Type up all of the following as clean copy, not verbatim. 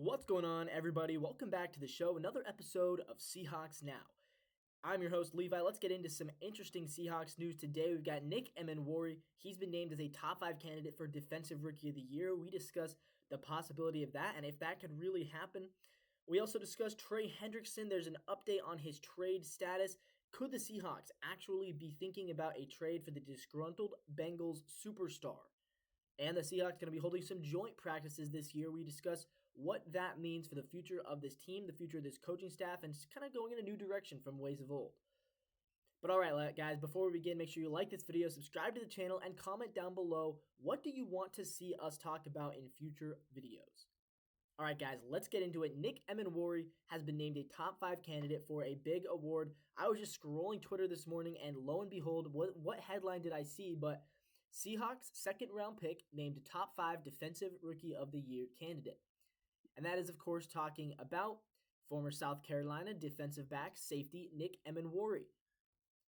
What's going on, everybody? Welcome back to the show. Another episode of Seahawks Now. I'm your host, Levi. Let's get into some interesting Seahawks news today. We've got Nick Emenery. He's been named as a top 5 candidate for Defensive Rookie of the Year. We discuss the possibility of that and if that could really happen. We also discussed Trey Hendrickson. There's an update on his trade status. Could the Seahawks actually be thinking about a trade for the disgruntled Bengals superstar? And the Seahawks are going to be holding some joint practices this year. We discuss what that means for the future of this team, the future of this coaching staff, and just kind of going in a new direction from ways of old. But all right, guys, before we begin, make sure you like this video, subscribe to the channel, and comment down below, what do you want to see us talk about in future videos? All right, guys, let's get into it. Nick Emenery has been named a top 5 candidate for a big award. I was just scrolling Twitter this morning, and lo and behold, what headline did I see? But Seahawks second-round pick named top 5 Defensive Rookie of the Year candidate. And that is, of course, talking about former South Carolina defensive back safety Nick Emenery.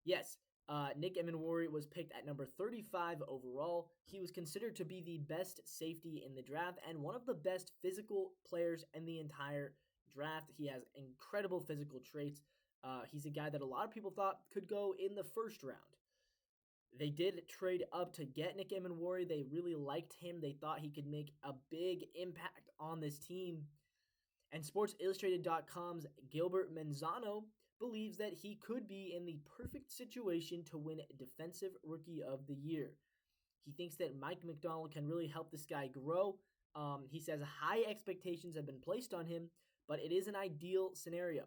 Yes, Nick Emenery was picked at number 35 overall. He was considered to be the best safety in the draft and one of the best physical players in the entire draft. He has incredible physical traits. He's a guy that a lot of people thought could go in the first round. They did trade up to get Nick Emenery. They really liked him. They thought he could make a big impact on this team. And SportsIllustrated.com's Gilbert Manzano believes that he could be in the perfect situation to win Defensive Rookie of the Year. He thinks that Mike Macdonald can really help this guy grow. He says high expectations have been placed on him, but it is an ideal scenario.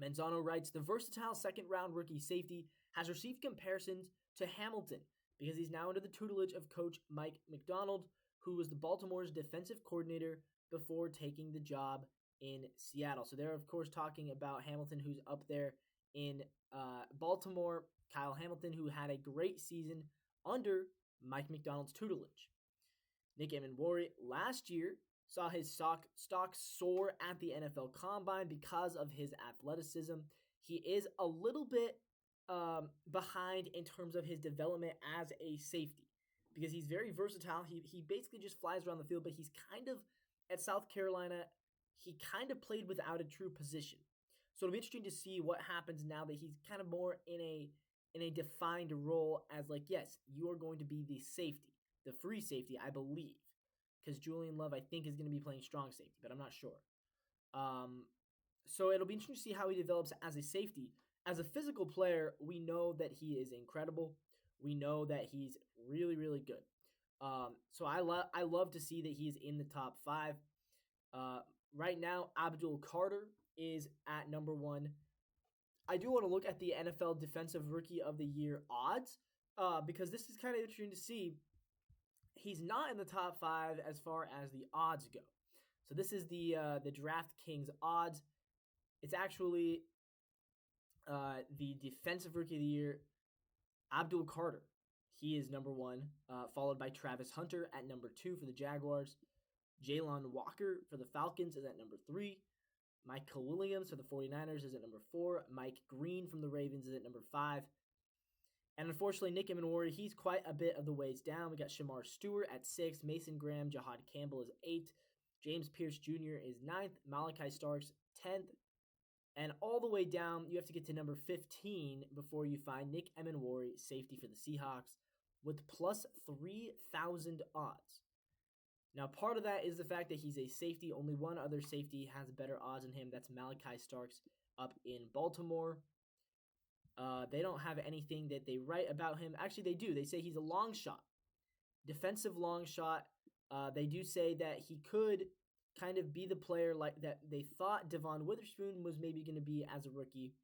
Manzano writes, the versatile second-round rookie safety has received comparisons to Hamilton because he's now under the tutelage of coach Mike Macdonald, who was the Baltimore's defensive coordinator before taking the job in Seattle. So they're, of course, talking about Hamilton, who's up there in Baltimore. Kyle Hamilton, who had a great season under Mike Macdonald's tutelage. Nick Emenery last year saw his stock soar at the NFL Combine because of his athleticism. He is a little bit behind in terms of his development as a safety because he's very versatile. He basically just flies around the field, but he's kind of, at South Carolina, he kind of played without a true position. So it'll be interesting to see what happens now that he's kind of more in a defined role as, like, yes, you are going to be the safety, the free safety, I believe, because Julian Love, I think, is going to be playing strong safety, but I'm not sure. So it'll be interesting to see how he develops as a safety. As a physical player, we know that he is incredible. We know that he's really, really good. So I love to see that he is in the top 5. Right now, Abdul Carter is at number 1. I do want to look at the NFL Defensive Rookie of the Year odds because this is kind of interesting to see. He's not in the top 5 as far as the odds go. So this is the DraftKings odds. It's actually the Defensive Rookie of the Year, Abdul Carter. He is number 1, followed by Travis Hunter at number 2 for the Jaguars. Jalen Walker for the Falcons is at number 3. Michael Williams for the 49ers is at number 4. Mike Green from the Ravens is at number 5. And unfortunately, Nick Emenery, he's quite a bit of the ways down. We got Shamar Stewart at 6. Mason Graham, Jahad Campbell is 8. James Pierce Jr. is 9th. Malachi Starks, 10th. And all the way down, you have to get to number 15 before you find Nick Emenery, safety for the Seahawks, with plus 3,000 odds. Now, part of that is the fact that he's a safety. Only one other safety has better odds than him. That's Malachi Starks up in Baltimore. They don't have anything that they write about him. Actually, they do. They say he's a long shot, defensive long shot. They do say that he could kind of be the player like that they thought Devon Witherspoon was maybe going to be as a rookie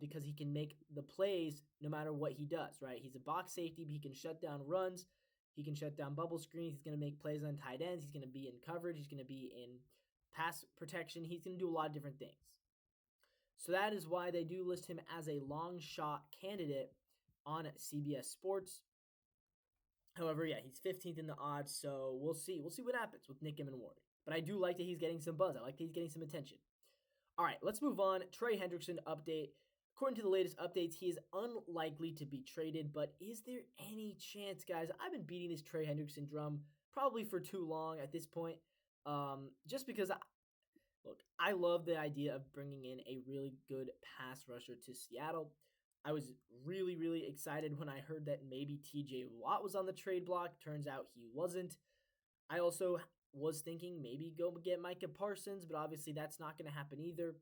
because he can make the plays no matter what he does, right? He's a box safety, but he can shut down runs. He can shut down bubble screens. He's going to make plays on tight ends. He's going to be in coverage. He's going to be in pass protection. He's going to do a lot of different things. So that is why they do list him as a long shot candidate on CBS Sports. However, yeah, he's 15th in the odds, so we'll see. We'll see what happens with Nick Emenery. But I do like that he's getting some buzz. I like that he's getting some attention. All right, let's move on. Trey Hendrickson update. According to the latest updates, he is unlikely to be traded, but is there any chance, guys? I've been beating this Trey Hendrickson drum probably for too long at this point. Just because look, I love the idea of bringing in a really good pass rusher to Seattle. I was really, really excited when I heard that maybe TJ Watt was on the trade block. Turns out he wasn't. I also was thinking maybe go get Micah Parsons, but obviously that's not going to happen either.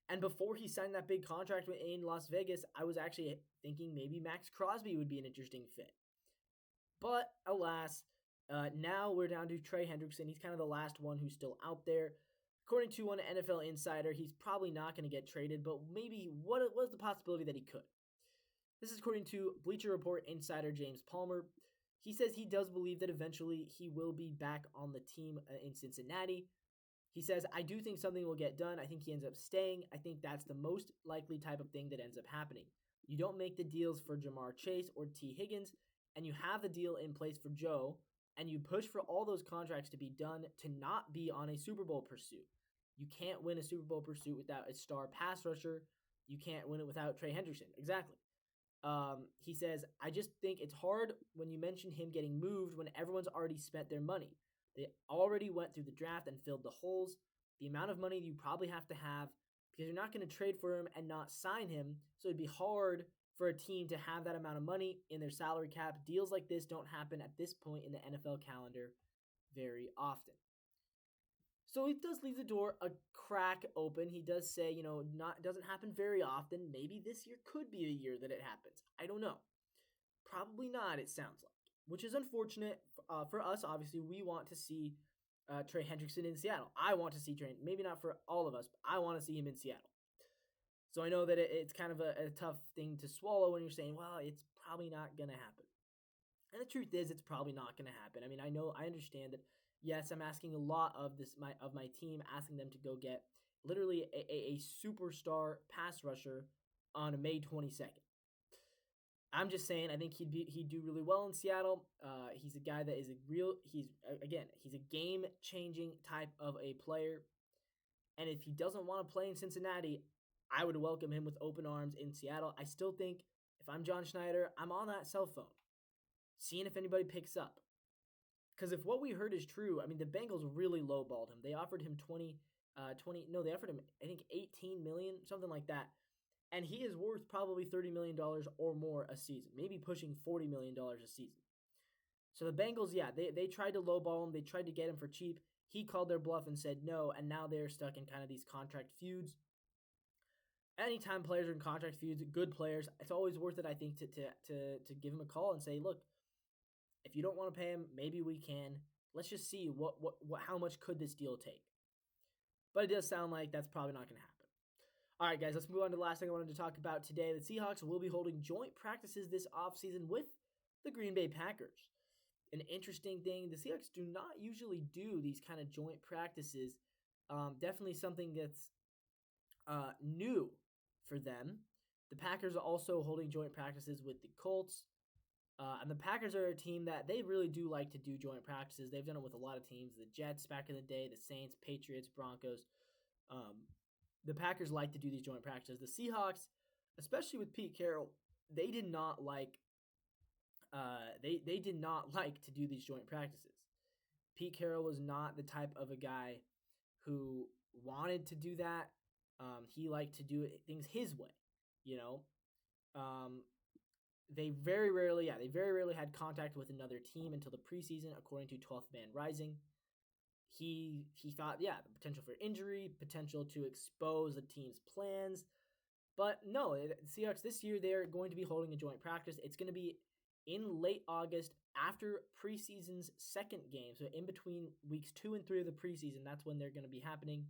And before he signed that big contract in Las Vegas, I was actually thinking maybe Max Crosby would be an interesting fit. But alas, now we're down to Trey Hendrickson. He's kind of the last one who's still out there. According to one NFL insider, he's probably not going to get traded, but maybe what was the possibility that he could? This is according to Bleacher Report insider James Palmer. He says he does believe that eventually he will be back on the team in Cincinnati. He says, I do think something will get done. I think he ends up staying. I think that's the most likely type of thing that ends up happening. You don't make the deals for Jamar Chase or T. Higgins, and you have the deal in place for Joe, and you push for all those contracts to be done to not be on a Super Bowl pursuit. You can't win a Super Bowl pursuit without a star pass rusher. You can't win it without Trey Hendrickson. Exactly. He says, I just think it's hard when you mention him getting moved when everyone's already spent their money. They already went through the draft and filled the holes. The amount of money you probably have to have because you're not going to trade for him and not sign him. So it'd be hard for a team to have that amount of money in their salary cap. Deals like this don't happen at this point in the NFL calendar very often. So he does leave the door a crack open. He does say, it doesn't happen very often. Maybe this year could be a year that it happens. I don't know. Probably not, it sounds like, which is unfortunate for us. Obviously, we want to see Trey Hendrickson in Seattle. I want to see Trey, maybe not for all of us, but I want to see him in Seattle. So I know that it's kind of a tough thing to swallow when you're saying, well, it's probably not going to happen. And the truth is, it's probably not going to happen. I mean, I understand that. Yes, I'm asking a lot of my team, asking them to go get literally a superstar pass rusher on May 22nd. I'm just saying, I think he'd do really well in Seattle. He's a guy that is he's a game-changing type of a player. And if he doesn't want to play in Cincinnati, I would welcome him with open arms in Seattle. I still think if I'm John Schneider, I'm on that cell phone, seeing if anybody picks up. Because if what we heard is true, I mean, the Bengals really lowballed him. They offered him they offered him, I think, $18 million, something like that. And he is worth probably $30 million or more a season, maybe pushing $40 million a season. So the Bengals, yeah, they tried to lowball him. They tried to get him for cheap. He called their bluff and said no, and now they're stuck in kind of these contract feuds. Anytime players are in contract feuds, good players, it's always worth it, I think, to give him a call and say, look, if you don't want to pay him, maybe we can. Let's just see how much could this deal take. But it does sound like that's probably not going to happen. All right, guys, let's move on to the last thing I wanted to talk about today. The Seahawks will be holding joint practices this offseason with the Green Bay Packers. An interesting thing, the Seahawks do not usually do these kind of joint practices. Definitely something that's new for them. The Packers are also holding joint practices with the Colts. And the Packers are a team that they really do like to do joint practices. They've done it with a lot of teams. The Jets back in the day, the Saints, Patriots, Broncos. The Packers like to do these joint practices. The Seahawks, especially with Pete Carroll, they did not like to do these joint practices. Pete Carroll was not the type of a guy who wanted to do that. He liked to do things his way, They very rarely had contact with another team until the preseason, according to 12th Man Rising. He thought, the potential for injury, potential to expose the team's plans. But no, the Seahawks this year, they're going to be holding a joint practice. It's going to be in late August after preseason's second game. So in between weeks 2 and 3 of the preseason, that's when they're going to be happening.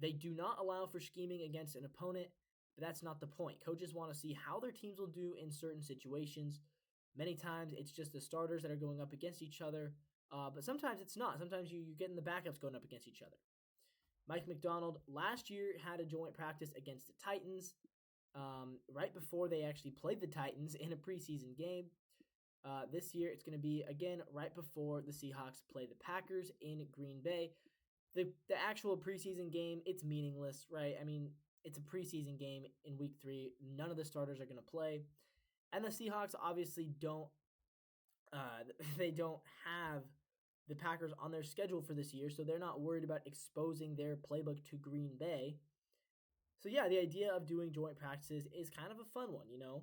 They do not allow for scheming against an opponent. But that's not the point. Coaches want to see how their teams will do in certain situations. Many times it's just the starters that are going up against each other. But sometimes it's not. Sometimes you're getting the backups going up against each other. Mike McDonald last year had a joint practice against the Titans right before they actually played the Titans in a preseason game. This year it's going to be, again, right before the Seahawks play the Packers in Green Bay. The actual preseason game, it's meaningless, right? I mean, it's a preseason game in week 3. None of the starters are going to play. And the Seahawks obviously don't have the Packers on their schedule for this year, so they're not worried about exposing their playbook to Green Bay. So yeah, the idea of doing joint practices is kind of a fun one, you know.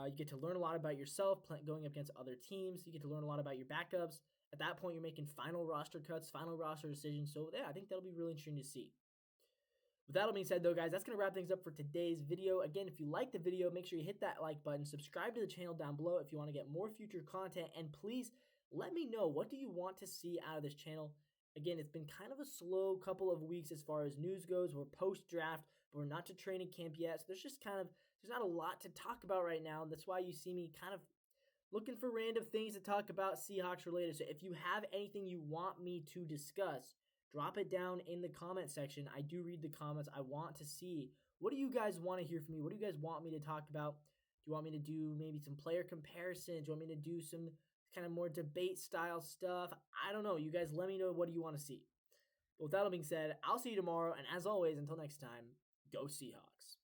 You get to learn a lot about yourself going up against other teams. You get to learn a lot about your backups. At that point, you're making final roster cuts, final roster decisions. So yeah, I think that'll be really interesting to see. With that all being said, though, guys, that's going to wrap things up for today's video. Again, if you like the video, make sure you hit that like button. Subscribe to the channel down below if you want to get more future content. And please let me know, what do you want to see out of this channel? Again, it's been kind of a slow couple of weeks as far as news goes. We're post-draft, but we're not to training camp yet. So there's not a lot to talk about right now. That's why you see me kind of looking for random things to talk about Seahawks related. So if you have anything you want me to discuss, drop it down in the comment section. I do read the comments. I want to see, what do you guys want to hear from me? What do you guys want me to talk about? Do you want me to do maybe some player comparisons? Do you want me to do some kind of more debate style stuff? I don't know. You guys let me know, what do you want to see? But with that all being said, I'll see you tomorrow. And as always, until next time, go Seahawks.